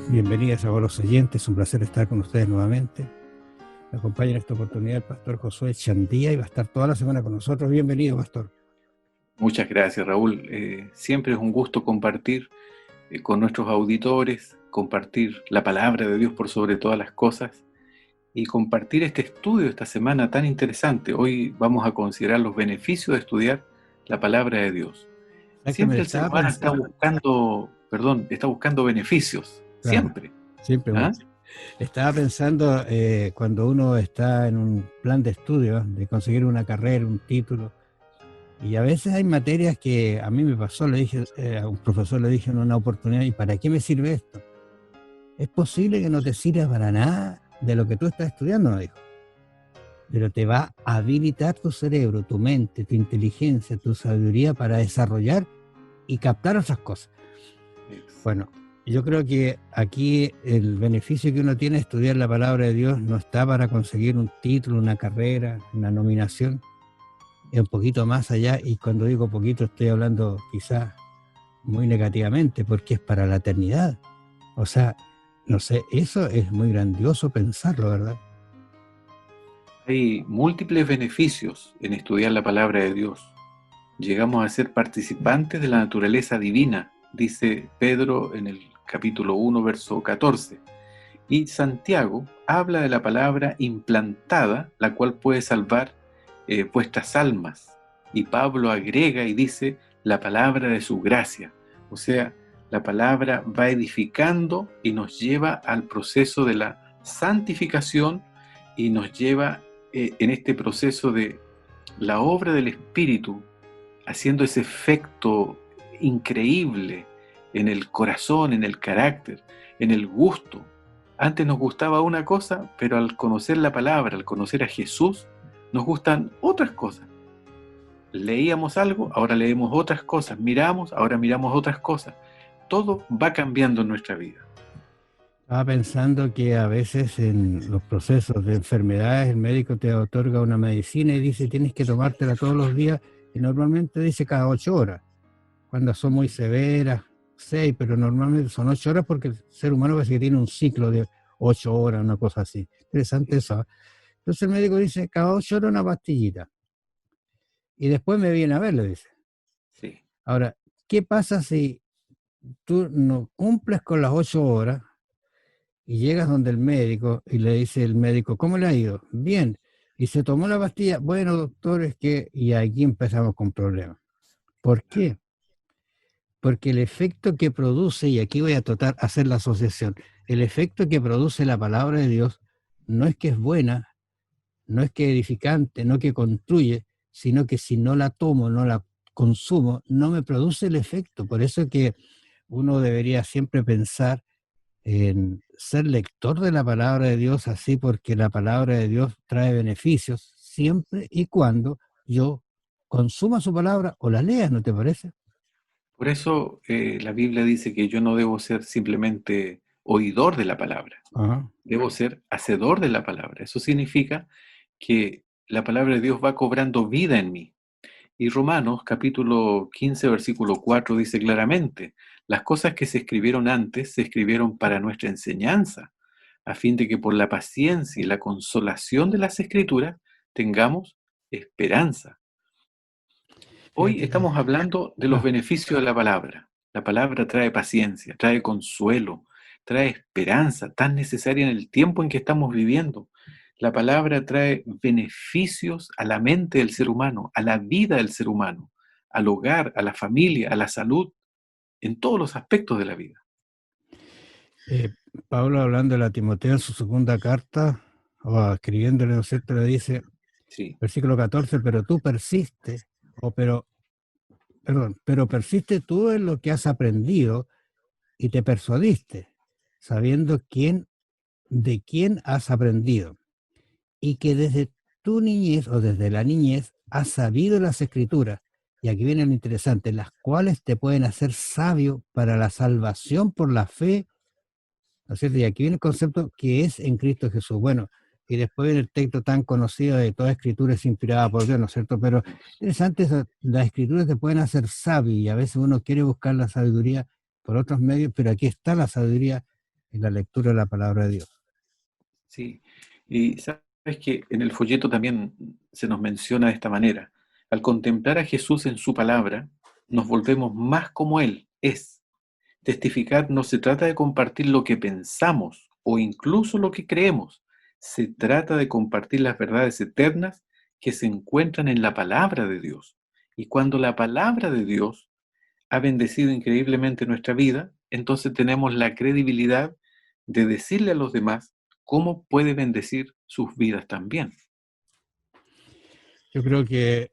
Bienvenidos a los oyentes, un placer estar con ustedes nuevamente. Me acompaña en esta oportunidad el pastor Josué Chandía y va a estar toda la semana con nosotros. Bienvenido, pastor. Muchas gracias, Raúl. Siempre es un gusto compartir con nuestros auditores, compartir la palabra de Dios por sobre todas las cosas y compartir este estudio esta semana tan interesante. Hoy vamos a considerar los beneficios de estudiar la palabra de Dios. Exactamente, Siempre el ser estaba humano está pensando, buscando beneficios, claro, siempre. siempre ¿Ah? estaba pensando cuando uno está en un plan de estudio, de conseguir una carrera, un título, y a veces hay materias que a mí me pasó, le dije a un profesor, le dije en una oportunidad, ¿y para qué me sirve esto? Es posible que no te sirva para nada de lo que tú estás estudiando, me dijo, pero te va a habilitar tu cerebro, tu mente, tu inteligencia, tu sabiduría para desarrollar y captar otras cosas. Bueno, yo creo que aquí el beneficio que uno tiene de estudiar la palabra de Dios no está para conseguir un título, una carrera, una nominación, es un poquito más allá, y cuando digo poquito estoy hablando quizás muy negativamente, porque es para la eternidad. O sea, no sé, eso es muy grandioso pensarlo, ¿verdad? Hay múltiples beneficios en estudiar la palabra de Dios. Llegamos a ser participantes de la naturaleza divina, dice Pedro en el capítulo 1, verso 14. Y Santiago habla de la palabra implantada, la cual puede salvar vuestras almas. Y Pablo agrega y dice la palabra de su gracia. O sea, la palabra va edificando y nos lleva al proceso de la santificación y nos lleva en este proceso de la obra del Espíritu, haciendo ese efecto increíble en el corazón, en el carácter, en el gusto. Antes nos gustaba una cosa, pero al conocer la palabra, al conocer a Jesús, nos gustan otras cosas. Leíamos algo, ahora leemos otras cosas, miramos, ahora miramos otras cosas. Todo va cambiando en nuestra vida. Estaba pensando que a veces en los procesos de enfermedades el médico te otorga una medicina y dice tienes que tomártela todos los días, y normalmente dice cada 8 horas. Cuando son muy severas, 6, pero normalmente son 8 horas porque el ser humano parece que tiene un ciclo de 8 horas, una cosa así. Interesante eso. Entonces el médico dice, cada 8 horas una pastillita. Y después me viene a ver, le dice. Sí. Ahora, ¿qué pasa si tú no cumples con las 8 horas y llegas donde el médico y le dice el médico, ¿cómo le ha ido? Bien. Y se tomó la pastilla. Bueno, doctor, es que... Y aquí empezamos con problemas. ¿Por qué? Porque el efecto que produce, y aquí voy a tratar de hacer la asociación, el efecto que produce la palabra de Dios no es que es buena, no es que es edificante, no que construye, sino que si no la tomo, no la consumo, no me produce el efecto. Por eso es que uno debería siempre pensar en ser lector de la palabra de Dios, así, porque la palabra de Dios trae beneficios siempre y cuando yo consuma su palabra o la lea, ¿no te parece? Por eso la Biblia dice que yo no debo ser simplemente oidor de la palabra, Ajá. debo ser hacedor de la palabra. Eso significa que la palabra de Dios va cobrando vida en mí. Y Romanos capítulo 15 versículo 4 dice claramente, las cosas que se escribieron antes se escribieron para nuestra enseñanza, a fin de que por la paciencia y la consolación de las escrituras tengamos esperanza. Hoy Fíjate que... estamos hablando de los Ah, beneficios de la palabra. La palabra trae paciencia, trae consuelo, trae esperanza, tan necesaria en el tiempo en que estamos viviendo. La palabra trae beneficios a la mente del ser humano, a la vida del ser humano, al hogar, a la familia, a la salud, en todos los aspectos de la vida. eh, Pablo, hablando a Timoteo en su segunda carta, o escribiéndole, ¿no es cierto?, le dice, Sí, versículo 14, pero tú persiste, o pero persiste tú en lo que has aprendido y te persuadiste, sabiendo de quién has aprendido, y que desde tu niñez o desde la niñez has sabido las escrituras, y aquí viene lo interesante, las cuales te pueden hacer sabio para la salvación por la fe, ¿no es cierto? Y aquí viene el concepto que es en Cristo Jesús. Bueno, y después viene el texto tan conocido de toda escritura es inspirada por Dios, ¿no es cierto? Pero interesante, las escrituras te pueden hacer sabio, y a veces uno quiere buscar la sabiduría por otros medios, pero aquí está la sabiduría en la lectura de la palabra de Dios. Sí, y sabes que en el folleto también se nos menciona de esta manera. Al contemplar a Jesús en su palabra, nos volvemos más como Él es. Testificar no se trata de compartir lo que pensamos o incluso lo que creemos. Se trata de compartir las verdades eternas que se encuentran en la palabra de Dios. Y cuando la palabra de Dios ha bendecido increíblemente nuestra vida, entonces tenemos la credibilidad de decirle a los demás cómo puede bendecir sus vidas también. Yo creo que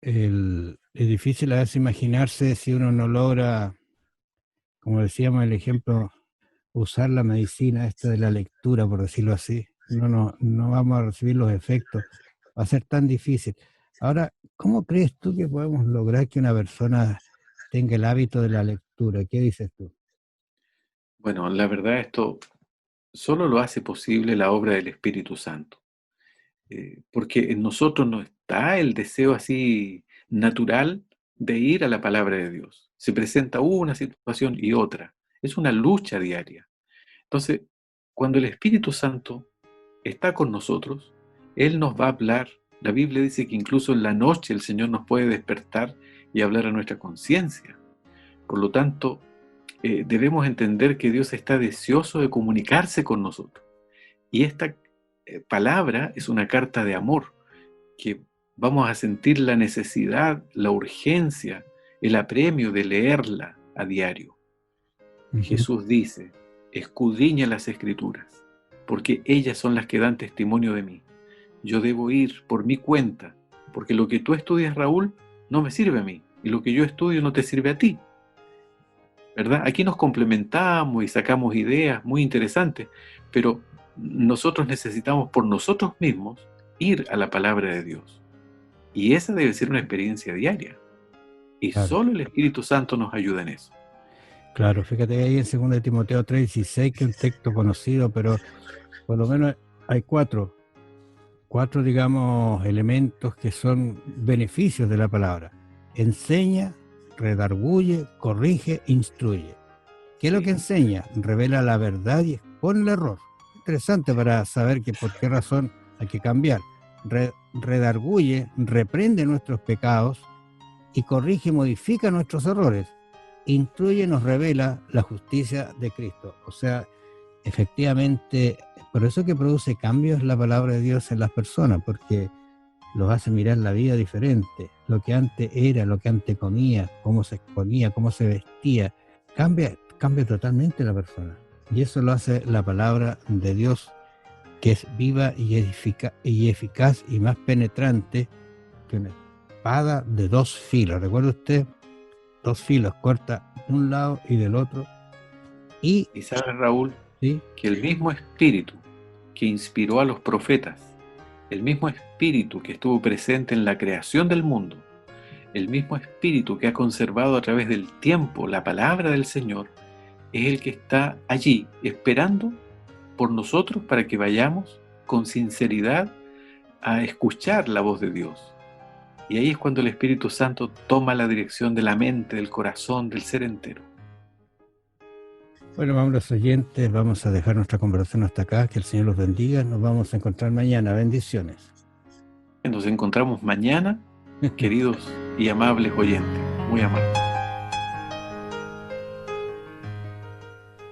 es difícil a veces imaginarse si uno no logra, como decíamos el ejemplo, usar la medicina esta de la lectura, por decirlo así. No vamos a recibir los efectos. Va a ser tan difícil. Ahora, ¿cómo crees tú que podemos lograr que una persona tenga el hábito de la lectura? ¿Qué dices tú? Bueno, la verdad esto solo lo hace posible la obra del Espíritu Santo. Porque en nosotros no está el deseo así natural de ir a la palabra de Dios. Se presenta una situación y otra. Es una lucha diaria. Entonces, cuando el Espíritu Santo está con nosotros, Él nos va a hablar. La Biblia dice que incluso en la noche el Señor nos puede despertar y hablar a nuestra conciencia. Por lo tanto, debemos entender que Dios está deseoso de comunicarse con nosotros. Y esta palabra es una carta de amor, que vamos a sentir la necesidad, la urgencia, el apremio de leerla a diario. Jesús dice, escudriña las Escrituras, porque ellas son las que dan testimonio de mí. Yo debo ir por mi cuenta, porque lo que tú estudias, Raúl, no me sirve a mí, y lo que yo estudio no te sirve a ti. ¿Verdad? Aquí nos complementamos y sacamos ideas muy interesantes, pero nosotros necesitamos por nosotros mismos ir a la palabra de Dios. Y esa debe ser una experiencia diaria. Y Claro, solo el Espíritu Santo nos ayuda en eso. claro. Fíjate que ahí en 2 de Timoteo 3:16, que es un texto conocido, pero por lo menos hay cuatro, digamos, elementos que son beneficios de la palabra. Enseña, redarguye, corrige, instruye. ¿Qué es lo Sí, que enseña? Revela la verdad y expone el error. Interesante para saber que por qué razón hay que cambiar. Redarguye, reprende nuestros pecados y corrige y modifica nuestros errores. Instruye, nos revela la justicia de Cristo. O sea, efectivamente, por eso que produce cambios la palabra de Dios en las personas, porque los hace mirar la vida diferente. Lo que antes era, lo que antes comía, cómo se exponía, cómo se vestía, cambia totalmente la persona. Y eso lo hace la palabra de Dios, que es viva y eficaz y más penetrante que una espada de 2 filos. ¿Recuerda usted? 2 filos, corta de un lado y del otro. Y, y sabe, Raúl, ¿sí? que el mismo Espíritu que inspiró a los profetas, el mismo Espíritu que estuvo presente en la creación del mundo, el mismo Espíritu que ha conservado a través del tiempo la palabra del Señor, es el que está allí esperando por nosotros para que vayamos con sinceridad a escuchar la voz de Dios. Y ahí es cuando el Espíritu Santo toma la dirección de la mente, del corazón, del ser entero. Bueno, vamos los oyentes, vamos a dejar nuestra conversación hasta acá, que el Señor los bendiga, nos vamos a encontrar mañana, bendiciones. Nos encontramos mañana, queridos y amables oyentes, muy amables.